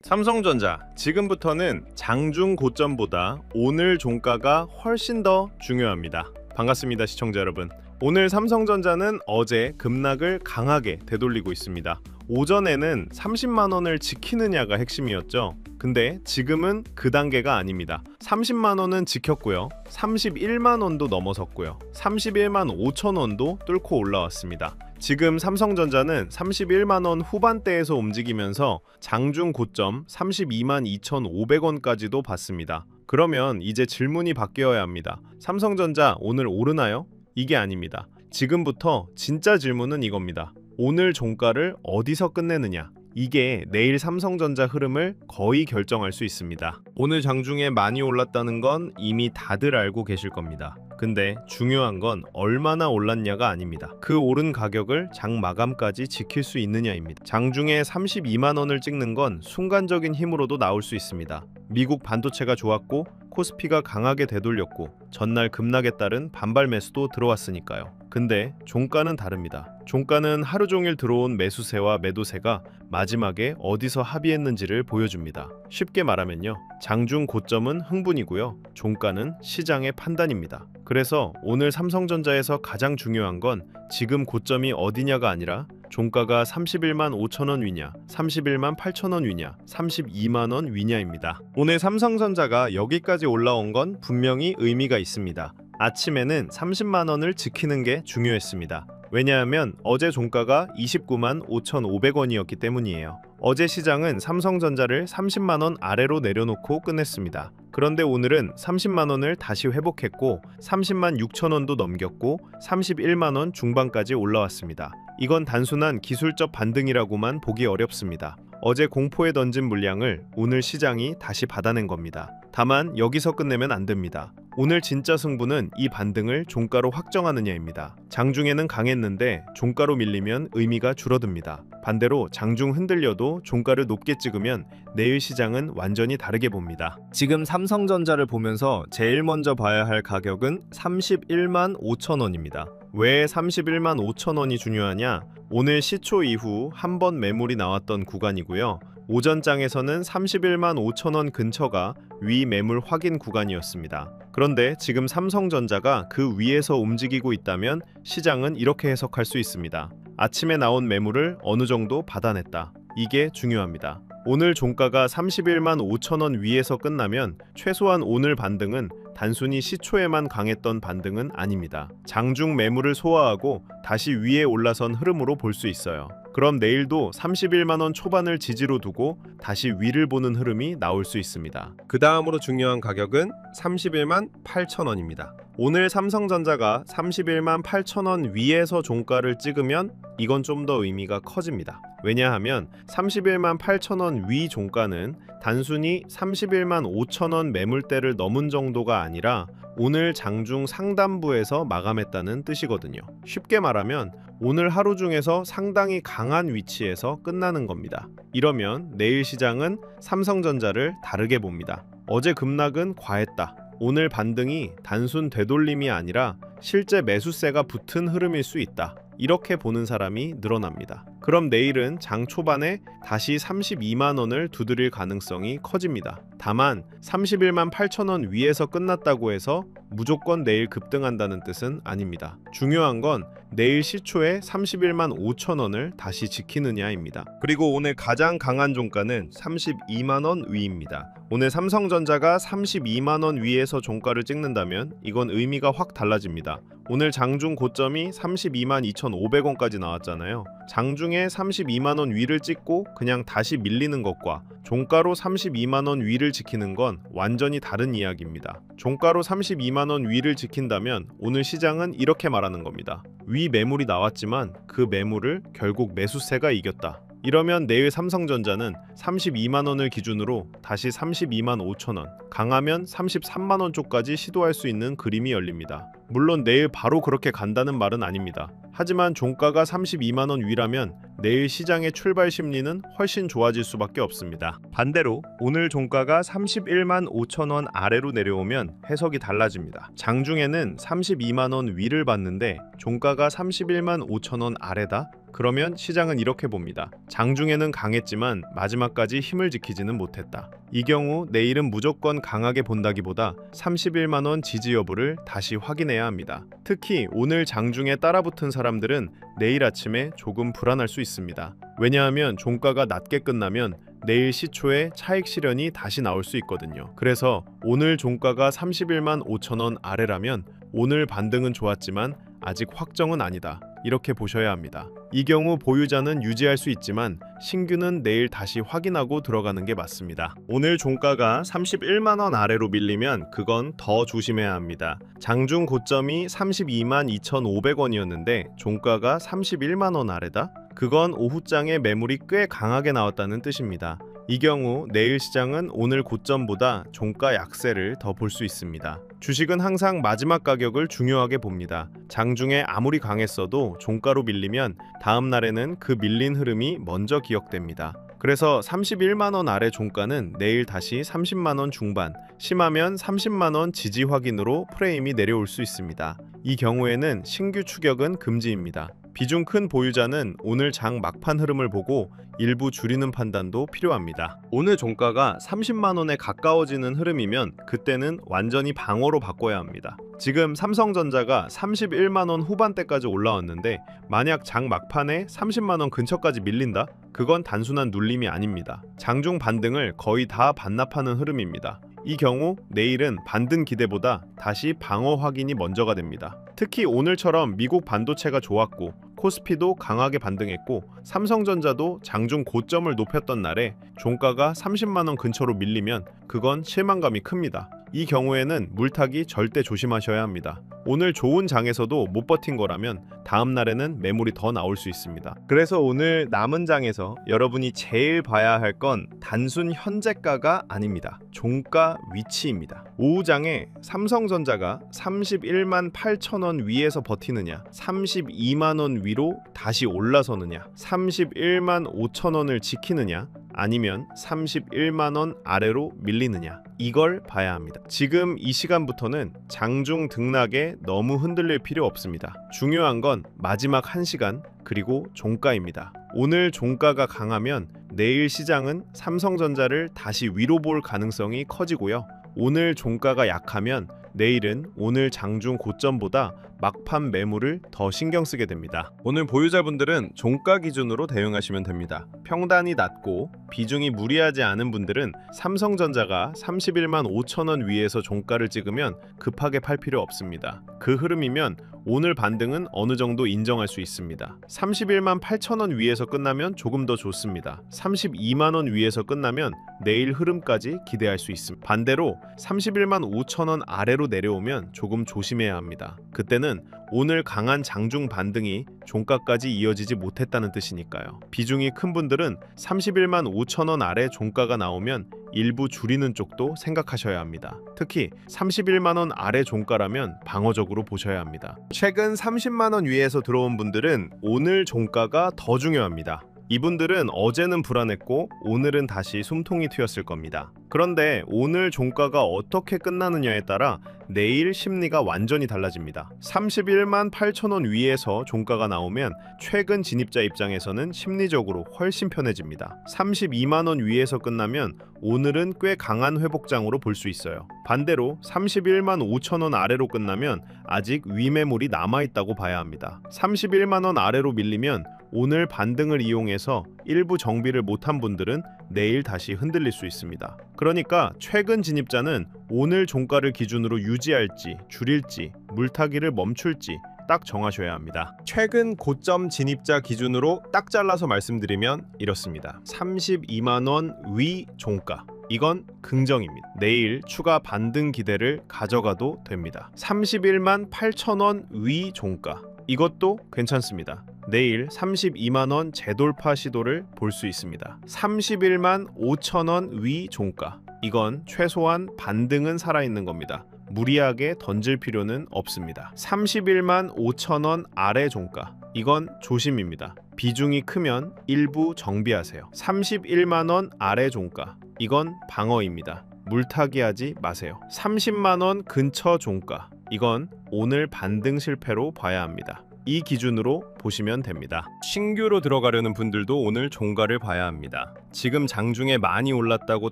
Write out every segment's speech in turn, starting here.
삼성전자, 지금부터는 장중 고점보다 오늘 종가가 훨씬 더 중요합니다. 반갑습니다, 시청자 여러분. 오늘 삼성전자는 어제 급락을 강하게 되돌리고 있습니다. 오전에는 30만 원을 지키느냐가 핵심이었죠. 근데 지금은 그 단계가 아닙니다. 30만 원은 지켰고요. 31만 원도 넘어섰고요. 31만 5천 원도 뚫고 올라왔습니다. 지금 삼성전자는 31만 원 후반대에서 움직이면서 장중 고점 32만 2,500원까지도 봤습니다. 그러면 이제 질문이 바뀌어야 합니다. 삼성전자 오늘 오르나요? 이게 아닙니다. 지금부터 진짜 질문은 이겁니다. 오늘 종가를 어디서 끝내느냐? 이게 내일 삼성전자 흐름을 거의 결정할 수 있습니다. 오늘 장중에 많이 올랐다는 건 이미 다들 알고 계실 겁니다. 근데 중요한 건 얼마나 올랐냐가 아닙니다. 그 오른 가격을 장 마감까지 지킬 수 있느냐입니다. 장중에 32만 원을 찍는 건 순간적인 힘으로도 나올 수 있습니다. 미국 반도체가 좋았고 코스피가 강하게 되돌렸고 전날 급락에 따른 반발 매수도 들어왔으니까요. 근데 종가는 다릅니다. 종가는 하루 종일 들어온 매수세와 매도세가 마지막에 어디서 합의했는지를 보여줍니다. 쉽게 말하면요. 장중 고점은 흥분이고요. 종가는 시장의 판단입니다. 그래서 오늘 삼성전자에서 가장 중요한 건 지금 고점이 어디냐가 아니라 종가가 31만 5천 원 위냐, 31만 8천 원 위냐, 32만 원 위냐입니다. 오늘 삼성전자가 여기까지 올라온 건 분명히 의미가 있습니다. 아침에는 30만 원을 지키는 게 중요했습니다. 왜냐하면 어제 종가가 29만 5,500원이었기 때문이에요. 어제 시장은 삼성전자를 30만 원 아래로 내려놓고 끝냈습니다. 그런데 오늘은 30만 원을 다시 회복했고 30만 6천 원도 넘겼고 31만 원 중반까지 올라왔습니다. 이건 단순한 기술적 반등이라고만 보기 어렵습니다. 어제 공포에 던진 물량을 오늘 시장이 다시 받아낸 겁니다. 다만 여기서 끝내면 안 됩니다. 오늘 진짜 승부는 이 반등을 종가로 확정하느냐입니다. 장중에는 강했는데 종가로 밀리면 의미가 줄어듭니다. 반대로 장중 흔들려도 종가를 높게 찍으면 내일 시장은 완전히 다르게 봅니다. 지금 삼성전자를 보면서 제일 먼저 봐야 할 가격은 31만 5천 원입니다. 왜 31만 5천 원이 중요하냐? 오늘 시초 이후 한 번 매물이 나왔던 구간이고요. 오전장에서는 31만 5천 원 근처가 위 매물 확인 구간이었습니다. 그런데 지금 삼성전자가 그 위에서 움직이고 있다면 시장은 이렇게 해석할 수 있습니다. 아침에 나온 매물을 어느 정도 받아냈다. 이게 중요합니다. 오늘 종가가 31만 5천 원 위에서 끝나면 최소한 오늘 반등은 단순히 시초에만 강했던 반등은 아닙니다. 장중 매물을 소화하고 다시 위에 올라선 흐름으로 볼 수 있어요. 그럼 내일도 31만 원 초반을 지지로 두고 다시 위를 보는 흐름이 나올 수 있습니다. 그 다음으로 중요한 가격은 31만 8천 원입니다. 오늘 삼성전자가 31만 8천 원 위에서 종가를 찍으면 이건 좀 더 의미가 커집니다. 왜냐하면 31만 8천 원 위 종가는 단순히 31만 5천 원 매물대를 넘은 정도가 아니라 오늘 장중 상단부에서 마감했다는 뜻이거든요. 쉽게 말하면 오늘 하루 중에서 상당히 강한 위치에서 끝나는 겁니다. 이러면 내일 시장은 삼성전자를 다르게 봅니다. 어제 급락은 과했다. 오늘 반등이 단순 되돌림이 아니라 실제 매수세가 붙은 흐름일 수 있다. 이렇게 보는 사람이 늘어납니다. 그럼 내일은 장 초반에 다시 32만 원을 두드릴 가능성이 커집니다. 다만 31만 8천 원 위에서 끝났다고 해서 무조건 내일 급등한다는 뜻은 아닙니다. 중요한 건 내일 시초에 31만 5천 원을 다시 지키느냐입니다. 그리고 오늘 가장 강한 종가는 32만 원 위입니다. 오늘 삼성전자가 32만 원 위에서 종가를 찍는다면 이건 의미가 확 달라집니다. 오늘 장중 고점이 32만 2,500원까지 나왔잖아요. 장중에 32만 원 위를 찍고 그냥 다시 밀리는 것과 종가로 32만 원 위를 지키는 건 완전히 다른 이야기입니다. 종가로 32만 원 위를 지킨다면 오늘 시장은 이렇게 말하는 겁니다. 위 매물이 나왔지만 그 매물을 결국 매수세가 이겼다. 이러면 내일 삼성전자는 32만 원을 기준으로 다시 32만 5천 원, 강하면 33만 원 쪽까지 시도할 수 있는 그림이 열립니다. 물론 내일 바로 그렇게 간다는 말은 아닙니다. 하지만 종가가 32만 원 위라면 내일 시장의 출발 심리는 훨씬 좋아질 수밖에 없습니다. 반대로 오늘 종가가 31만 5천 원 아래로 내려오면 해석이 달라집니다. 장중에는 32만 원 위를 봤는데 종가가 31만 5천 원 아래다? 그러면 시장은 이렇게 봅니다. 장중에는 강했지만 마지막까지 힘을 지키지는 못했다. 이 경우 내일은 무조건 강하게 본다기보다 31만 원 지지 여부를 다시 확인해야 합니다. 특히 오늘 장중에 따라붙은 사람들은 내일 아침에 조금 불안할 수 있습니다. 왜냐하면 종가가 낮게 끝나면 내일 시초에 차익 실현이 다시 나올 수 있거든요. 그래서 오늘 종가가 31만 5천 원 아래라면 오늘 반등은 좋았지만 아직 확정은 아니다. 이렇게 보셔야 합니다. 이 경우 보유자는 유지할 수 있지만 신규는 내일 다시 확인하고 들어가는 게 맞습니다. 오늘 종가가 31만 원 아래로 밀리면 그건 더 조심해야 합니다. 장중 고점이 32만 2,500원이었는데 종가가 31만 원 아래다? 그건 오후장에 매물이 꽤 강하게 나왔다는 뜻입니다. 이 경우 내일 시장은 오늘 고점보다 종가 약세를 더 볼 수 있습니다. 주식은 항상 마지막 가격을 중요하게 봅니다. 장중에 아무리 강했어도 종가로 밀리면 다음 날에는 그 밀린 흐름이 먼저 기억됩니다. 그래서 31만 원 아래 종가는 내일 다시 30만 원 중반, 심하면 30만 원 지지 확인으로 프레임이 내려올 수 있습니다. 이 경우에는 신규 추격은 금지입니다. 비중 큰 보유자는 오늘 장 막판 흐름을 보고 일부 줄이는 판단도 필요합니다. 오늘 종가가 30만 원에 가까워지는 흐름이면 그때는 완전히 방어로 바꿔야 합니다. 지금 삼성전자가 31만 원 후반대까지 올라왔는데 만약 장 막판에 30만 원 근처까지 밀린다? 그건 단순한 눌림이 아닙니다. 장중 반등을 거의 다 반납하는 흐름입니다. 이 경우 내일은 반등 기대보다 다시 방어 확인이 먼저가 됩니다. 특히 오늘처럼 미국 반도체가 좋았고 코스피도 강하게 반등했고 삼성전자도 장중 고점을 높였던 날에 종가가 30만 원 근처로 밀리면 그건 실망감이 큽니다. 이 경우에는 물타기 절대 조심하셔야 합니다. 오늘 좋은 장에서도 못 버틴 거라면 다음 날에는 매물이 더 나올 수 있습니다. 그래서 오늘 남은 장에서 여러분이 제일 봐야 할 건 단순 현재가가 아닙니다. 종가 위치입니다. 오후 장에 삼성전자가 31만 8천 원 위에서 버티느냐, 32만 원 위로 다시 올라서느냐, 31만 5천 원을 지키느냐, 아니면 31만 원 아래로 밀리느냐, 이걸 봐야 합니다. 지금 이 시간부터는 장중 등락에 너무 흔들릴 필요 없습니다. 중요한 건 마지막 1시간 그리고 종가입니다. 오늘 종가가 강하면 내일 시장은 삼성전자를 다시 위로 볼 가능성이 커지고요. 오늘 종가가 약하면 내일은 오늘 장중 고점보다 막판 매물을 더 신경 쓰게 됩니다. 오늘 보유자분들은 종가 기준으로 대응하시면 됩니다. 평단이 낮고 비중이 무리하지 않은 분들은 삼성전자가 31만 5천 원 위에서 종가를 찍으면 급하게 팔 필요 없습니다. 그 흐름이면 오늘 반등은 어느 정도 인정할 수 있습니다. 31만 8천 원 위에서 끝나면 조금 더 좋습니다. 32만 원 위에서 끝나면 내일 흐름까지 기대할 수 있습니다. 반대로 31만 5천 원 아래로 내려오면 조금 조심해야 합니다. 그때는 오늘 강한 장중 반등이 종가까지 이어지지 못했다는 뜻이니까요. 비중이 큰 분들은 31만 5천 원 아래 종가가 나오면 일부 줄이는 쪽도 생각하셔야 합니다. 특히 31만 원 아래 종가라면 방어적으로 보셔야 합니다. 최근 30만 원 위에서 들어온 분들은 오늘 종가가 더 중요합니다. 이분들은 어제는 불안했고 오늘은 다시 숨통이 트였을 겁니다. 그런데 오늘 종가가 어떻게 끝나느냐에 따라 내일 심리가 완전히 달라집니다. 31만 8천 원 위에서 종가가 나오면 최근 진입자 입장에서는 심리적으로 훨씬 편해집니다. 32만 원 위에서 끝나면 오늘은 꽤 강한 회복장으로 볼 수 있어요. 반대로 31만 5천 원 아래로 끝나면 아직 위매물이 남아있다고 봐야 합니다. 31만 원 아래로 밀리면 오늘 반등을 이용해서 일부 정비를 못한 분들은 내일 다시 흔들릴 수 있습니다. 그러니까 최근 진입자는 오늘 종가를 기준으로 유지할지 줄일지 물타기를 멈출지 딱 정하셔야 합니다. 최근 고점 진입자 기준으로 딱 잘라서 말씀드리면 이렇습니다. 32만 원 위 종가, 이건 긍정입니다. 내일 추가 반등 기대를 가져가도 됩니다. 31만 8천 원 위 종가, 이것도 괜찮습니다. 내일 32만 원 재돌파 시도를 볼 수 있습니다. 31만 5천 원 위 종가, 이건 최소한 반등은 살아있는 겁니다. 무리하게 던질 필요는 없습니다. 31만 5천 원 아래 종가, 이건 조심입니다. 비중이 크면 일부 정비하세요. 31만 원 아래 종가, 이건 방어입니다. 물타기하지 마세요. 30만 원 근처 종가, 이건 오늘 반등 실패로 봐야 합니다. 이 기준으로 보시면 됩니다. 신규로 들어가려는 분들도 오늘 종가를 봐야 합니다. 지금 장중에 많이 올랐다고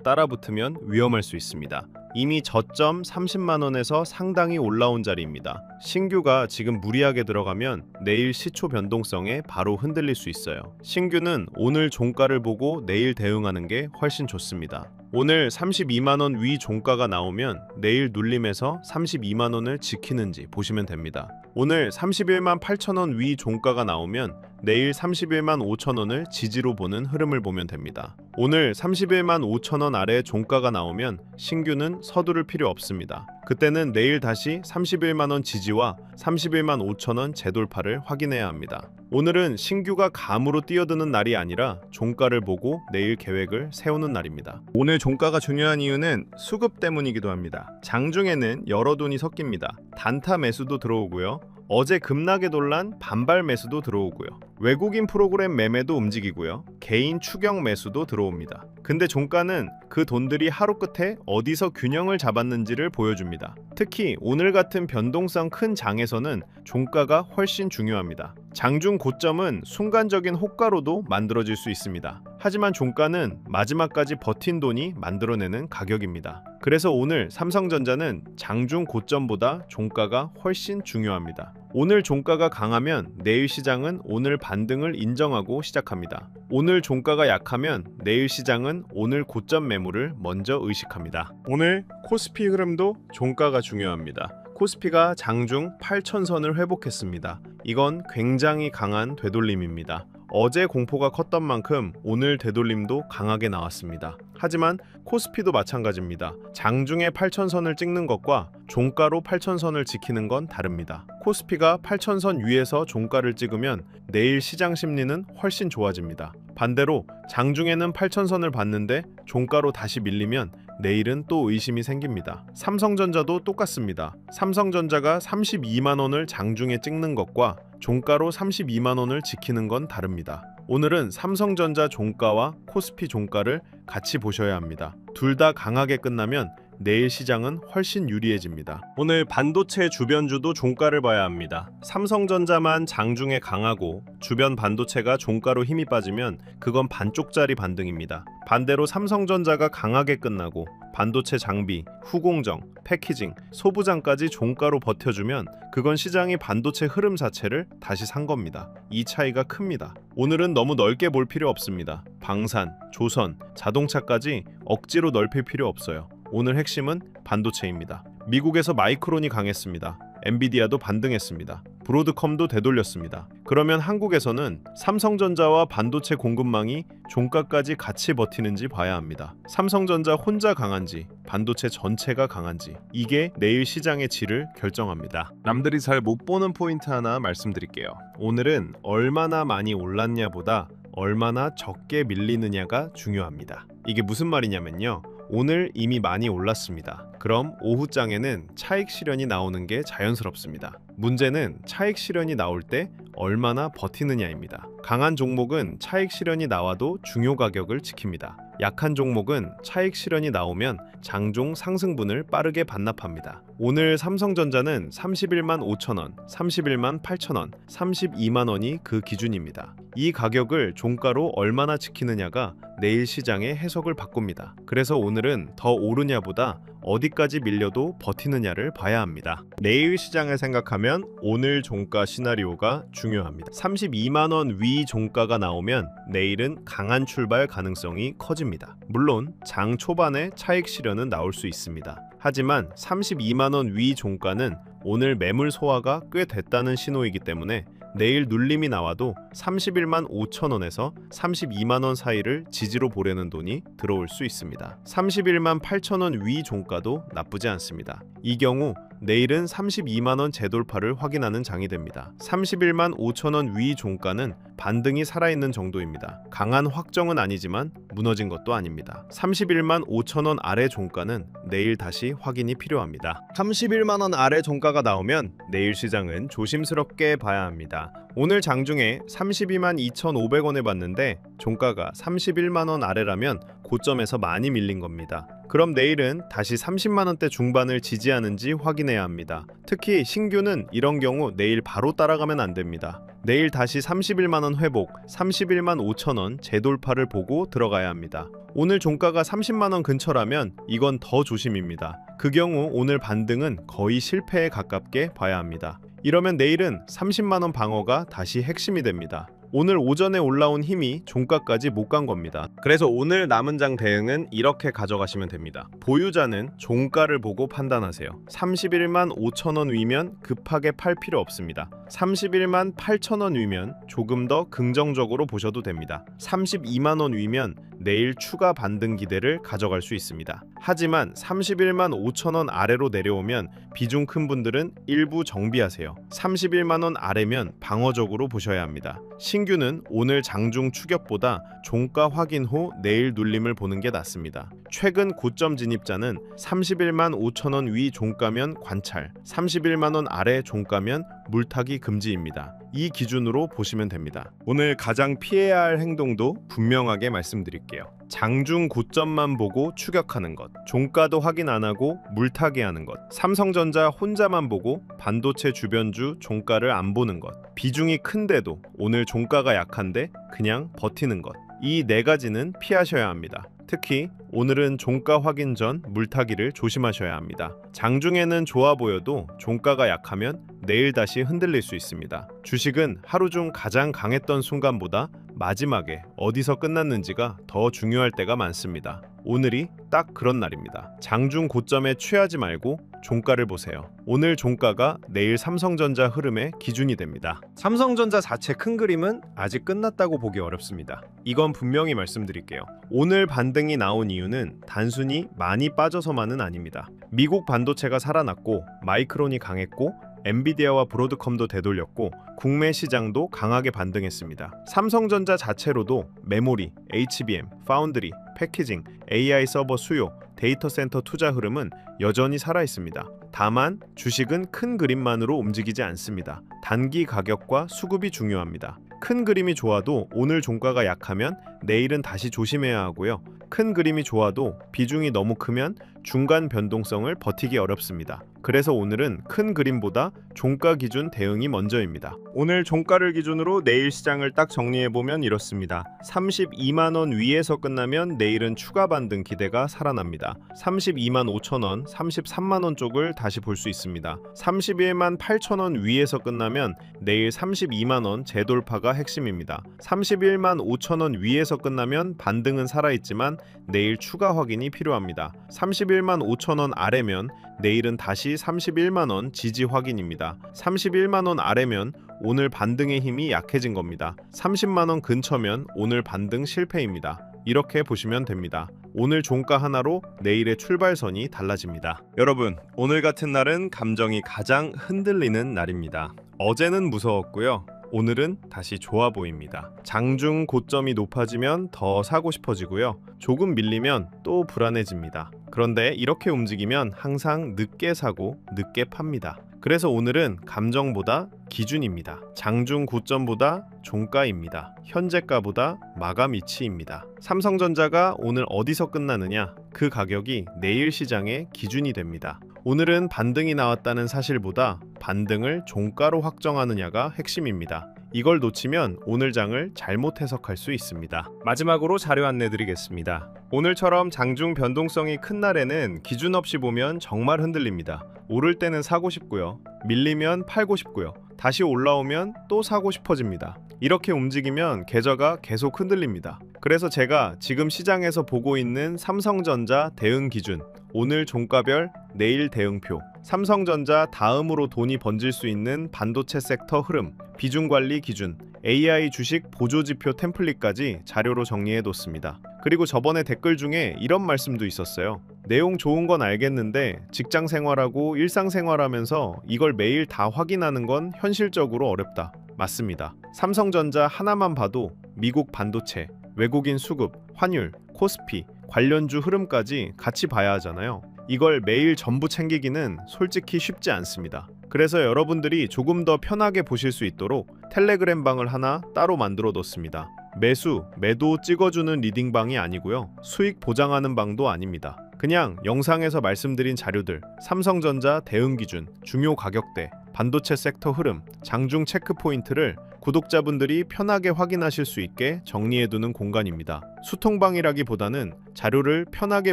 따라붙으면 위험할 수 있습니다. 이미 저점 30만 원에서 상당히 올라온 자리입니다. 신규가 지금 무리하게 들어가면 내일 시초 변동성에 바로 흔들릴 수 있어요. 신규는 오늘 종가를 보고 내일 대응하는 게 훨씬 좋습니다. 오늘 32만 원 위 종가가 나오면 내일 눌림에서 32만 원을 지키는지 보시면 됩니다. 오늘 31만 8천 원 위 종가가 나오면 내일 31만 5천 원을 지지로 보는 흐름을 보면 됩니다. 오늘 31만 5천 원 아래 종가가 나오면 신규는 서두를 필요 없습니다. 그때는 내일 다시 31만 원 지지와 31만 5천 원 재돌파를 확인해야 합니다. 오늘은 신규가 감으로 뛰어드는 날이 아니라 종가를 보고 내일 계획을 세우는 날입니다. 오늘 종가가 중요한 이유는 수급 때문이기도 합니다. 장중에는 여러 돈이 섞입니다. 단타 매수도 들어오고요. 어제 급락에 놀란 반발 매수도 들어오고요. 외국인 프로그램 매매도 움직이고요. 개인 추격 매수도 들어옵니다. 근데 종가는 그 돈들이 하루 끝에 어디서 균형을 잡았는지를 보여줍니다. 특히 오늘 같은 변동성 큰 장에서는 종가가 훨씬 중요합니다. 장중 고점은 순간적인 호가로도 만들어질 수 있습니다. 하지만 종가는 마지막까지 버틴 돈이 만들어내는 가격입니다. 그래서 오늘 삼성전자는 장중 고점보다 종가가 훨씬 중요합니다. 오늘 종가가 강하면 내일 시장은 오늘 반등을 인정하고 시작합니다. 오늘 종가가 약하면 내일 시장은 오늘 고점 매물을 먼저 의식합니다. 오늘 코스피 흐름도 종가가 중요합니다. 코스피가 장중 8,000선을 회복했습니다. 이건 굉장히 강한 되돌림입니다. 어제 공포가 컸던 만큼 오늘 되돌림도 강하게 나왔습니다. 하지만 코스피도 마찬가지입니다. 장중에 8,000선을 찍는 것과 종가로 8,000선을 지키는 건 다릅니다. 코스피가 8,000선 위에서 종가를 찍으면 내일 시장 심리는 훨씬 좋아집니다. 반대로 장중에는 8,000선을 봤는데 종가로 다시 밀리면 내일은 또 의심이 생깁니다. 삼성전자도 똑같습니다. 삼성전자가 32만 원을 장중에 찍는 것과 종가로 32만 원을 지키는 건 다릅니다. 오늘은 삼성전자 종가와 코스피 종가를 같이 보셔야 합니다. 둘 다 강하게 끝나면 내일 시장은 훨씬 유리해집니다. 오늘 반도체 주변주도 종가를 봐야 합니다. 삼성전자만 장중에 강하고 주변 반도체가 종가로 힘이 빠지면 그건 반쪽짜리 반등입니다. 반대로 삼성전자가 강하게 끝나고 반도체 장비, 후공정, 패키징, 소부장까지 종가로 버텨주면 그건 시장이 반도체 흐름 자체를 다시 산 겁니다. 이 차이가 큽니다. 오늘은 너무 넓게 볼 필요 없습니다. 방산, 조선, 자동차까지 억지로 넓힐 필요 없어요. 오늘 핵심은 반도체입니다. 미국에서 마이크론이 강했습니다. 엔비디아도 반등했습니다. 브로드컴도 되돌렸습니다. 그러면 한국에서는 삼성전자와 반도체 공급망이 종가까지 같이 버티는지 봐야 합니다. 삼성전자 혼자 강한지 반도체 전체가 강한지 이게 내일 시장의 질을 결정합니다. 남들이 잘 못 보는 포인트 하나 말씀드릴게요. 오늘은 얼마나 많이 올랐냐보다 얼마나 적게 밀리느냐가 중요합니다. 이게 무슨 말이냐면요. 오늘 이미 많이 올랐습니다. 그럼 오후장에는 차익 실현이 나오는 게 자연스럽습니다. 문제는 차익 실현이 나올 때 얼마나 버티느냐입니다. 강한 종목은 차익 실현이 나와도 중요 가격을 지킵니다. 약한 종목은 차익 실현이 나오면 장중 상승분을 빠르게 반납합니다. 오늘 삼성전자는 31만 5천 원, 31만 8천 원, 32만 원이 그 기준입니다. 이 가격을 종가로 얼마나 지키느냐가 내일 시장의 해석을 바꿉니다. 그래서 오늘은 더 오르냐보다 어디까지 밀려도 버티느냐를 봐야 합니다. 내일 시장을 생각하면 오늘 종가 시나리오가 중요합니다. 32만 원 위 종가가 나오면 내일은 강한 출발 가능성이 커집니다. 물론 장 초반에 차익 실현은 나올 수 있습니다. 하지만 32만 원 위 종가는 오늘 매물 소화가 꽤 됐다는 신호이기 때문에 내일 눌림이 나와도 31만 5천 원에서 32만 원 사이를 지지로 보려는 돈이 들어올 수 있습니다. 31만 8천 원 위 종가도 나쁘지 않습니다. 이 경우 내일은 32만 원 재돌파를 확인하는 장이 됩니다. 31만 5천 원 위 종가는 반등이 살아있는 정도입니다. 강한 확정은 아니지만 무너진 것도 아닙니다. 31만 5천 원 아래 종가는 내일 다시 확인이 필요합니다. 31만 원 아래 종가가 나오면 내일 시장은 조심스럽게 봐야 합니다. 오늘 장중에 32만 2,500원에 봤는데 종가가 31만 원 아래라면 고점에서 많이 밀린 겁니다. 그럼 내일은 다시 30만 원대 중반을 지지하는지 확인해야 합니다. 특히 신규는 이런 경우 내일 바로 따라가면 안 됩니다. 내일 다시 31만원 회복, 31만 5천원 재돌파를 보고 들어가야 합니다. 오늘 종가가 30만원 근처라면 이건 더 조심입니다. 그 경우 오늘 반등은 거의 실패에 가깝게 봐야 합니다. 이러면 내일은 30만원 방어가 다시 핵심이 됩니다. 오늘 오전에 올라온 힘이 종가까지 못 간 겁니다. 그래서 오늘 남은 장 대응은 이렇게 가져가시면 됩니다. 보유자는 종가를 보고 판단하세요. 31만 5천원 위면 급하게 팔 필요 없습니다. 31만 8천원 위면 조금 더 긍정적으로 보셔도 됩니다. 32만원 위면 내일 추가 반등 기대를 가져갈 수 있습니다. 하지만 31만 5천원 아래로 내려오면 비중 큰 분들은 일부 정비하세요. 31만원 아래면 방어적으로 보셔야 합니다. 신규는 오늘 장중 추격보다 종가 확인 후 내일 눌림을 보는 게 낫습니다. 최근 고점 진입자는 31만 5천원 위 종가면 관찰, 31만원 아래 종가면 물타기 금지입니다. 이 기준으로 보시면 됩니다. 오늘 가장 피해야 할 행동도 분명하게 말씀드릴게요. 장중 고점만 보고 추격하는 것, 종가도 확인 안 하고 물타기 하는 것, 삼성전자 혼자만 보고 반도체 주변주 종가를 안 보는 것, 비중이 큰데도 오늘 종가가 약한데 그냥 버티는 것, 이 네 가지는 피하셔야 합니다. 특히 오늘은 종가 확인 전 물타기를 조심하셔야 합니다. 장중에는 좋아 보여도 종가가 약하면 내일 다시 흔들릴 수 있습니다. 주식은 하루 중 가장 강했던 순간보다 마지막에 어디서 끝났는지가 더 중요할 때가 많습니다. 오늘이 딱 그런 날입니다. 장중 고점에 취하지 말고 종가를 보세요. 오늘 종가가 내일 삼성전자 흐름의 기준이 됩니다. 삼성전자 자체 큰 그림은 아직 끝났다고 보기 어렵습니다. 이건 분명히 말씀드릴게요. 오늘 반등이 나온 이유는 단순히 많이 빠져서만은 아닙니다. 미국 반도체가 살아났고 마이크론이 강했고 엔비디아와 브로드컴도 되돌렸고 국내 시장도 강하게 반등했습니다. 삼성전자 자체로도 메모리, HBM, 파운드리, 패키징, AI 서버 수요, 데이터 센터 투자 흐름은 여전히 살아있습니다. 다만 주식은 큰 그림만으로 움직이지 않습니다. 단기 가격과 수급이 중요합니다. 큰 그림이 좋아도 오늘 종가가 약하면 내일은 다시 조심해야 하고요. 큰 그림이 좋아도 비중이 너무 크면 중간 변동성을 버티기 어렵습니다. 그래서 오늘은 큰 그림보다 종가 기준 대응이 먼저입니다. 오늘 종가를 기준으로 내일 시장을 딱 정리해보면 이렇습니다. 32만원 위에서 끝나면 내일은 추가 반등 기대가 살아납니다. 32만 5천원, 33만원 쪽을 다시 볼 수 있습니다. 31만 8천원 위에서 끝나면 내일 32만원 재돌파가 핵심입니다. 31만 5천원 위에서 끝나면 반등은 살아있지만 내일 추가 확인이 필요합니다. 31만 5천원 아래면 내일은 다시 31만원 지지 확인입니다. 31만원 아래면 오늘 반등의 힘이 약해진 겁니다. 30만원 근처면 오늘 반등 실패입니다. 이렇게 보시면 됩니다. 오늘 종가 하나로 내일의 출발선이 달라집니다. 여러분, 오늘 같은 날은 감정이 가장 흔들리는 날입니다. 어제는 무서웠고요. 오늘은 다시 좋아 보입니다. 장중 고점이 높아지면 더 사고 싶어지고요. 조금 밀리면 또 불안해집니다. 그런데 이렇게 움직이면 항상 늦게 사고 늦게 팝니다. 그래서 오늘은 감정보다 기준입니다. 장중 고점보다 종가입니다. 현재가보다 마감 위치입니다. 삼성전자가 오늘 어디서 끝나느냐, 그 가격이 내일 시장의 기준이 됩니다. 오늘은 반등이 나왔다는 사실보다 반등을 종가로 확정하느냐가 핵심입니다. 이걸 놓치면 오늘 장을 잘못 해석할 수 있습니다. 마지막으로 자료 안내 드리겠습니다. 오늘처럼 장중 변동성이 큰 날에는 기준 없이 보면 정말 흔들립니다. 오를 때는 사고 싶고요. 밀리면 팔고 싶고요. 다시 올라오면 또 사고 싶어집니다. 이렇게 움직이면 계좌가 계속 흔들립니다. 그래서 제가 지금 시장에서 보고 있는 삼성전자 대응 기준, 오늘 종가별 내일 대응표, 삼성전자 다음으로 돈이 번질 수 있는 반도체 섹터 흐름, 비중 관리 기준, AI 주식 보조지표 템플릿까지 자료로 정리해뒀습니다. 그리고 저번에 댓글 중에 이런 말씀도 있었어요. 내용 좋은 건 알겠는데 직장 생활하고 일상 생활하면서 이걸 매일 다 확인하는 건 현실적으로 어렵다. 맞습니다. 삼성전자 하나만 봐도 미국 반도체, 외국인 수급, 환율, 코스피, 관련주 흐름까지 같이 봐야 하잖아요. 이걸 매일 전부 챙기기는 솔직히 쉽지 않습니다. 그래서 여러분들이 조금 더 편하게 보실 수 있도록 텔레그램 방을 하나 따로 만들어 뒀습니다. 매수, 매도 찍어주는 리딩방이 아니고요. 수익 보장하는 방도 아닙니다. 그냥 영상에서 말씀드린 자료들, 삼성전자 대응 기준, 중요 가격대, 반도체 섹터 흐름, 장중 체크 포인트를 구독자분들이 편하게 확인하실 수 있게 정리해두는 공간입니다. 수통방이라기보다는 자료를 편하게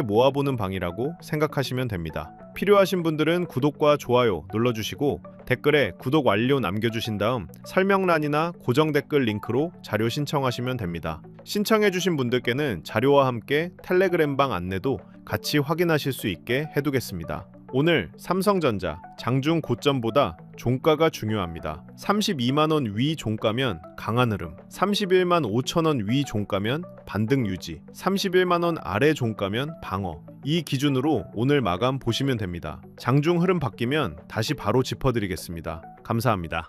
모아보는 방이라고 생각하시면 됩니다. 필요하신 분들은 구독과 좋아요 눌러주시고 댓글에 구독 완료 남겨주신 다음 설명란이나 고정 댓글 링크로 자료 신청하시면 됩니다. 신청해주신 분들께는 자료와 함께 텔레그램방 안내도 같이 확인하실 수 있게 해두겠습니다. 오늘 삼성전자 장중 고점보다 종가가 중요합니다. 32만원 위 종가면 강한 흐름, 31만 5천원 위 종가면 반등 유지, 31만원 아래 종가면 방어. 이 기준으로 오늘 마감 보시면 됩니다. 장중 흐름 바뀌면 다시 바로 짚어드리겠습니다. 감사합니다.